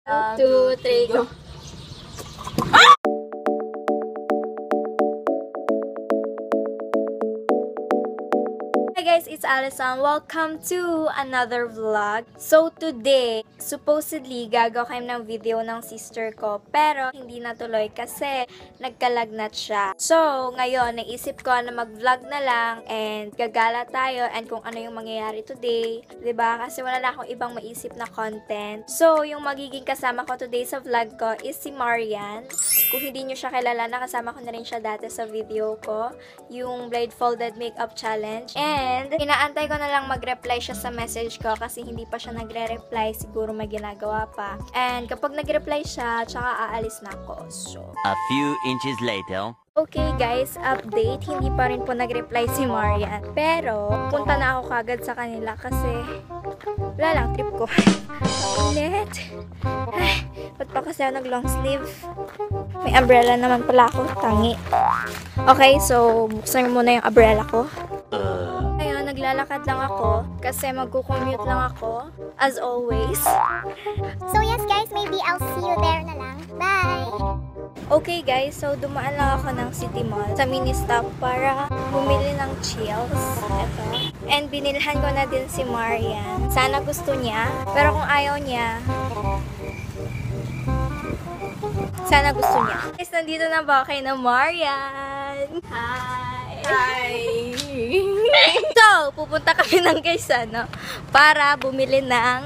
2, 3, go! Hi guys, it's Alison. Welcome to another vlog. So today, supposedly gagawa kami ng video ng sister ko, pero hindi natuloy kasi nagkalagnat siya. So ngayon, naisip ko na mag-vlog na lang and gagala tayo and kung ano yung mangyayari today, 'di ba? Kasi wala na akong ibang maisip na content. So yung magiging kasama ko today sa vlog ko is si Marian. Kung hindi nyo siya kilala, nakasama ko na rin siya dati sa video ko, yung Blade Folded Makeup Challenge. And inaantay ko na lang mag-reply siya sa message ko kasi hindi pa siya nagre-reply, siguro may ginagawa pa. And kapag nag-reply siya, tsaka aalis na ako. So, a few inches later. Okay guys, update. Hindi pa rin po nag-reply si Marian. Pero, punta na ako kagad sa kanila kasi wala lang, trip ko. Ulit. Ay, ba't pa kasi ako nag-long sleeve? May umbrella naman pala ako, tangi. Okay, so buksan mo muna yung umbrella ko. Ayun, naglalakad lang ako kasi magkukommute lang ako, as always. So yes guys, maybe I'll see you there na lang. Bye! Okay guys, so dumaan lang ako ng City Mall sa mini stop para bumili ng chills. Ito. And binilhan ko na din si Marian. Sana gusto niya. Pero kung ayaw niya, sana gusto niya. Guys, nandito na ba kayo na Marian? Hi! Hi! So, pupunta kami ng Quezon para bumili ng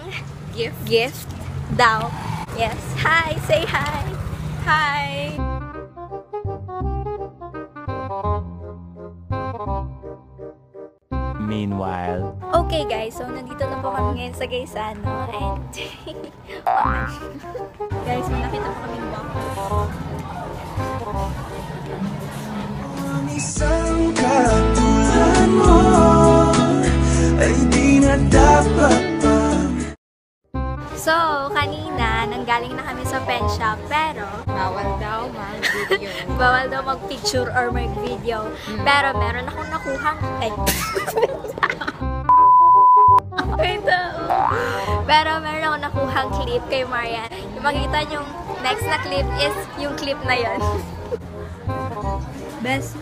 gift daw. Yes. Hi! Say hi! Hi! Meanwhile. Okay guys, so nandito na po kami ngayon sa Gaisano and guys, may nakita po kami bako. Isang katulad mo ay di na dapat pa. So, kanina, nanggaling na kami sa pen shop, pero Bawal daw mag-video. bawal daw mag-picture or mag-video. Pero meron akong nakuhang Wait, pero meron akong nakuhang clip kay Marian. Yung makikita yung next na clip is yung clip na yon. Best.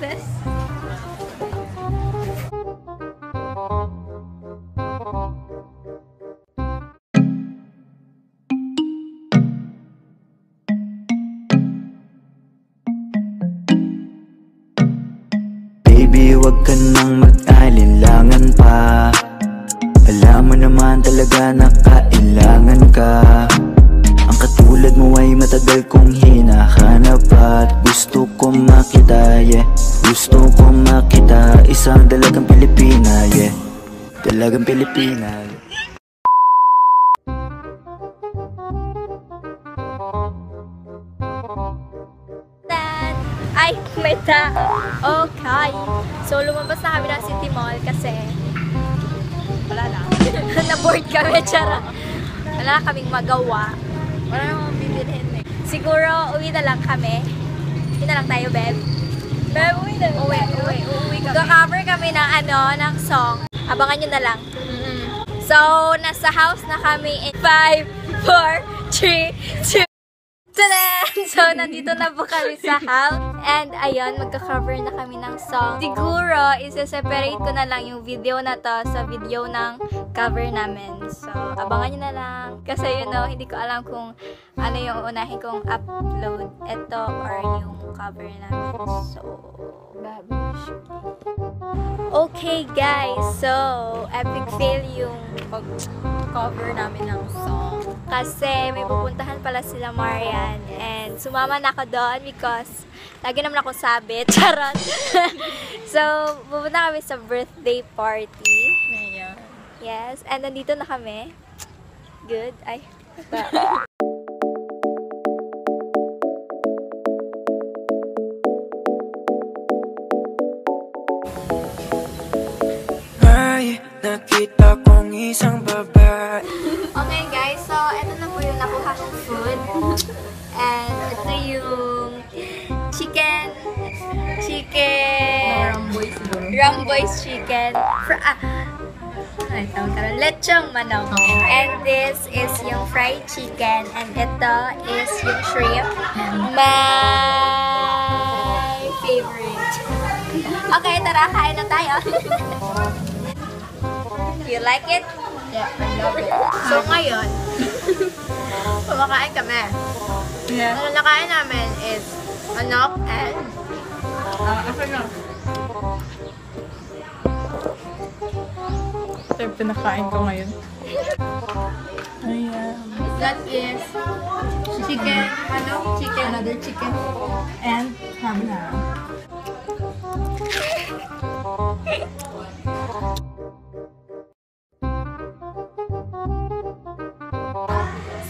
Baby, wag ka nang mag-alinlangan pa. Alam mo naman talaga na kailangan ka. Ang katulad mo ay matagal kong hinahanap at gusto ko makita, yeah. Gusto ko makita isang dalagang Pilipina, yeah. Dalagang Pilipina. Ay, may tao. Okay. So, lumabas na kami ng City Mall kasi wala na. Na-board kami, charot. Wala na kaming magawa. Wala na akong bibilhin eh. Siguro, uwi na lang kami. Uwi na lang tayo, Beb. Beb, uwi na. Uwi kami. Go-cover kami ng ng song. Abangan nyo na lang. So, nasa house na kami in 5, 4, 3, 2, so, nandito na po kami sa house. And, ayun, magka-cover na kami ng song. Siguro, isa-separate ko na lang yung video na to sa video ng cover namin. So, abangan nyo na lang. Kasi, hindi ko alam kung ano yung unahin kong upload. Ito or yung cover namin. So, okay guys, so epic fail yung Pag-cover namin ng song. kasi may pupuntahan pala sila Marian and sumama na ako doon because lagi naman ako sabit, charot. So, pupunta kami sa birthday party. Ngayon. Yes, and nandito na kami. Good. Ay, nakita kong isang babae. okay guys, so ito na po yung nakuha kong food. And ito yung chicken Ramboy siguro. Ramboy's chicken. Ay, tawag ka rin. Lechong manok. And this is yung fried chicken. And ito is yung shrimp. My favorite. Okay, tara, kain na tayo. You like it? Yeah, I love it. So, ngayon, Kumakain kami. yeah. Ang nakain namin is manok and Ito yung pinakain ko ngayon. Ayan. that is chicken, chicken, Another chicken. And ham na.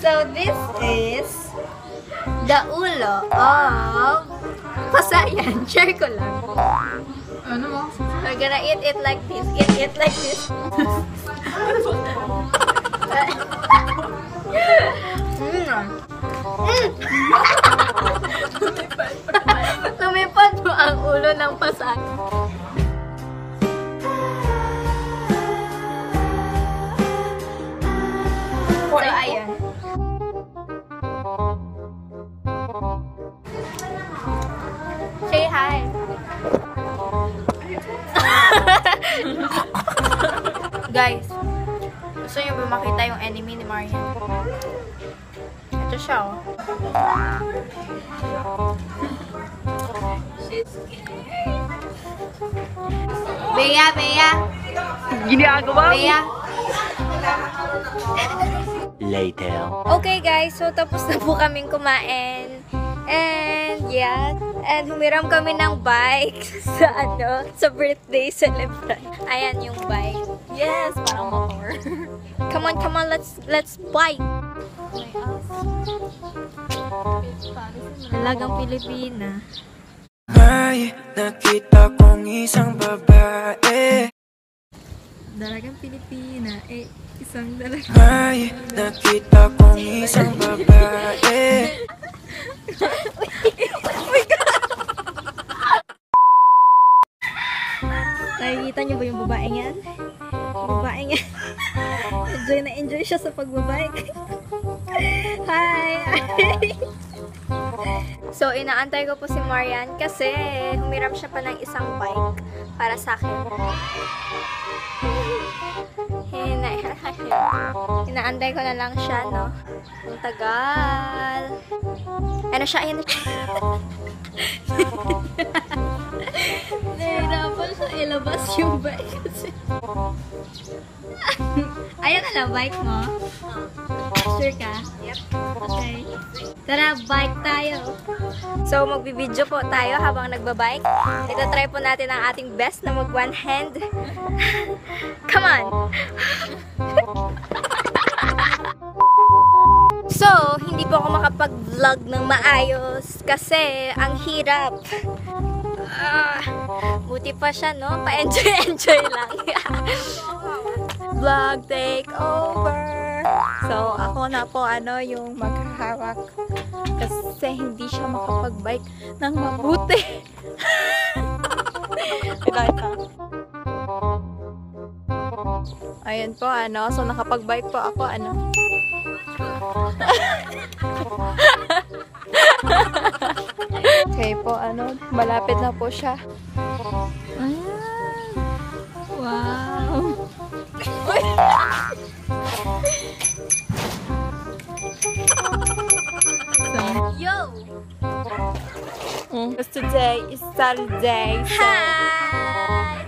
So, this is the ulo of pasayan. Share ko lang. Ano mo? We're gonna eat it like this. Eat it like this. Lumipad mo ang ulo ng pasayan. So, ayan. Say hi. Guys, gusto niyo ba makita yung enemy ni Marian? Ito siya, oh. She's scared. Bea, Bea. Ginagawa Bea. Later. Okay guys, so tapos na po kaming kumain. And yeah, and humiram kami ng bike sa birthday celebrant. Ayan yung bike. yes, parang motor. Come on, let's bike. Talagang Pilipina. May nakita kong isang babae. Dalagang Pilipina, isang dalagang. May nakita kong isang babae. Nakikita niyo ba yung babaeng yan? Babaeng yan. Enjoy siya sa pagbabike. Hi! So, inaantay ko po si Marian kasi humiram siya pa ng isang bike para sa akin. Inaantay ko na lang siya, no? Ang tagal. Ano siya? Ayan na siya. Nahirapan siya ilabas yung bike kasi. Ayan na lang, bike mo? Sure ka? Yep. Okay. Tara, bike tayo. So, magbibideo po tayo habang nagbabike. Ito, try po natin ang ating best na mag one hand. Come on! So, hindi po ako makapag-vlog ng maayos kasi ang hirap. Buti pa siya, no? Pa-enjoy lang. Vlog take over. So, ako na po, yung maghahawak. Kasi hindi siya makapag-bike ng mabuti. Ayun po, so nakapag-bike po ako, Okay po, malapit na po siya. Ayan. Wow. Yo! Because today is Saturday, so... Hi!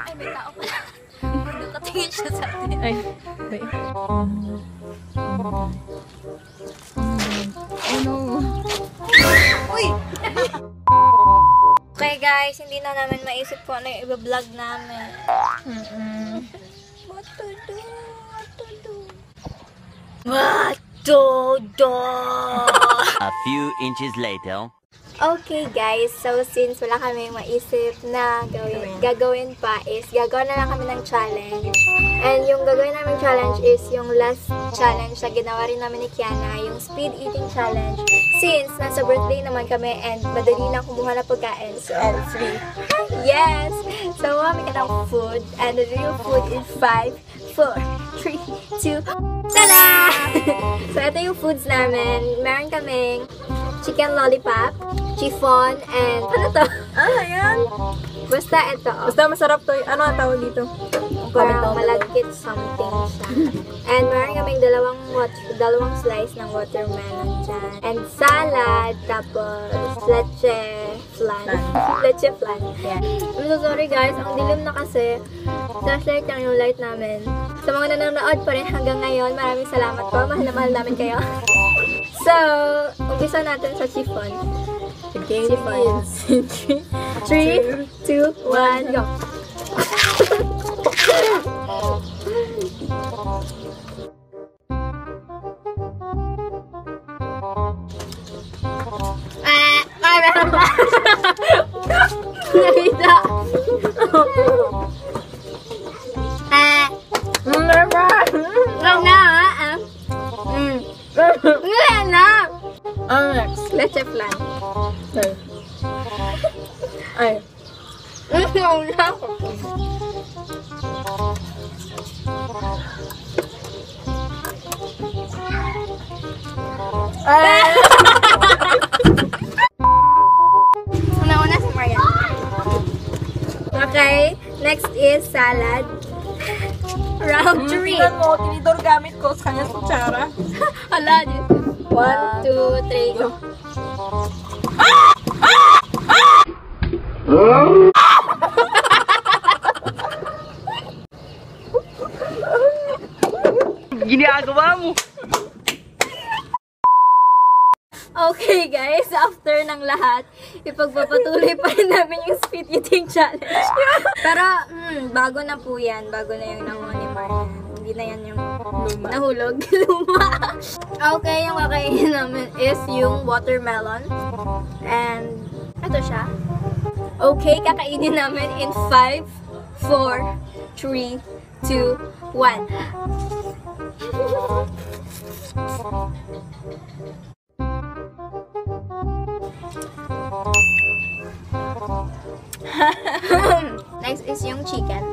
Ay, may tao pala. Nakatingin siya sa atin. Ay, wait. Oh no. Uy! Okay guys, hindi na namin maisip kung ano yung i-vlog namin. What to do? A few inches later. Okay guys, so since wala kami maisip na gagawin pa is gagawa na lang kami ng challenge. And yung gagawin namin challenge is yung last challenge na ginawa rin namin ni Kiana, yung speed eating challenge. Since nasa birthday naman kami and madali lang kumuha na pagkain. So, And 3. yes! So, mami ka ng food. And the real food is 5, 4, 3, 2, tada! So, ito yung foods namin. Meron kaming chicken lollipop, chiffon, and ano to? Ah, ayan. Basta ito. Basta masarap to. Ano ang tawag dito? Parang malagkit something siya. And meron kaming dalawang slice ng watermelon dyan. And salad, tapos leche flan. Leche flan. Yeah. I'm so sorry guys, ang dilim na kasi. Flashlight lang yung light namin. Sa mga nanonood pa rin hanggang ngayon, maraming salamat po. Mahal na mahal namin kayo. So, umpisa natin sa chiffon. Okay. Chiffon. 3, 2, 1, go! Meron pa! Nakita! Meron pa! Wrong na ha? Ngayon na! Next. Leche flan. Ay. Wrong na! Una si Marian. Okay, next is salad. Round 3. Tingnan mo, tinidor gamit ko sa kanyang kutsara. Hala, 1, 2, 3, go. Ginagawa mo. Okay guys, after ng lahat, ipagpapatuloy pa rin namin yung speed eating challenge. Pero, bago na po yan. Bago na yung nanguha ni Marian. Hindi na yan yung nahulog. Luma. Okay, yung kakainin namin is yung watermelon. And, ito siya. Okay, kakainin namin in 5, 4, 3, 2, 1. Next is yung chicken.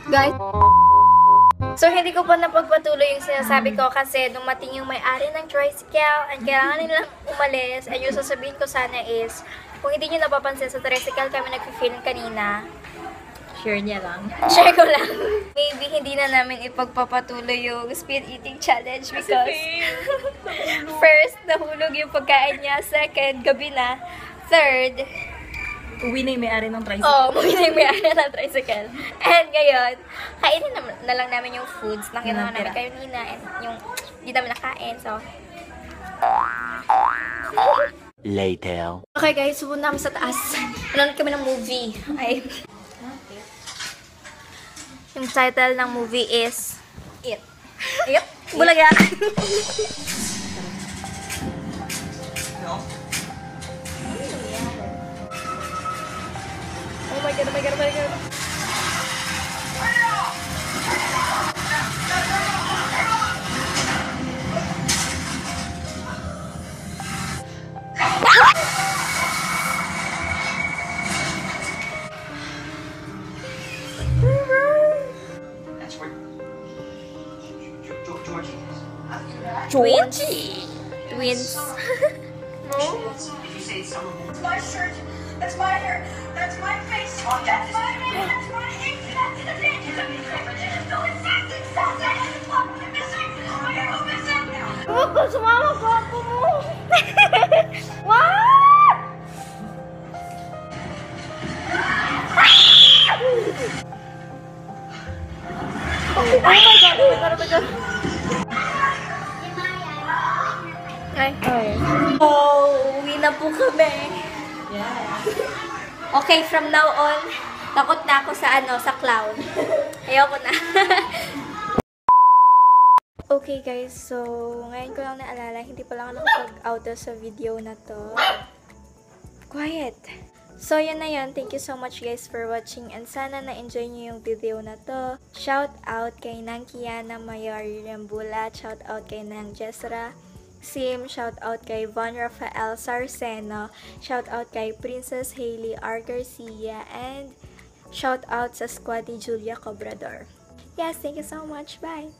Guys, so hindi ko pa napagpatuloy yung sinasabi ko kasi dumating yung may-ari ng tricycle and kailangan nilang umalis. And yung sasabihin ko sana is, kung hindi nyo napapansin sa tricycle kami nag-film kanina, Share niya lang. share ko lang. Maybe hindi na namin ipagpapatuloy yung speed eating challenge because first, nahulog yung pagkain niya. Second, gabi na. Third, Uwi na yung may-ari ng tricycle. oh, may-ari ng tricycle. And ngayon, kainin na lang namin yung foods na kinuha namin kayo nina and yung hindi namin nakain. So, Later. okay guys, sumunod namin sa taas. Manonood kami ng movie. Ay. Yung title ng movie is It. It? Bulaga. Oh my God, oh my God, oh my God. Twins? Twins. My shirt. That's my hair. That's my face. That's my name. That's my ink. That's the name. No, it's not. It's not. You're missing. You're missing. Huwag sumama po ako mo. What? Oh my God. Oh my God. Oh my God. Ay. Oh, uwi na po kami. Okay, from now on, takot na ako sa sa clown. Ayoko na. Okay guys, so ngayon ko lang naalala, hindi pala ako nakapag-auto sa video na to. Quiet! So, yun na yun. Thank you so much guys for watching and sana na-enjoy nyo yung video na to. Shout out kay Nang Kiana Mayari Rambula. Shout out kay Nang Jesra Sim. Shout out kay Von Rafael Sarceno. Shout out kay Princess Hailey R. Garcia. And shout out sa Squaddy Julia Cobrador. Yes, thank you so much. Bye!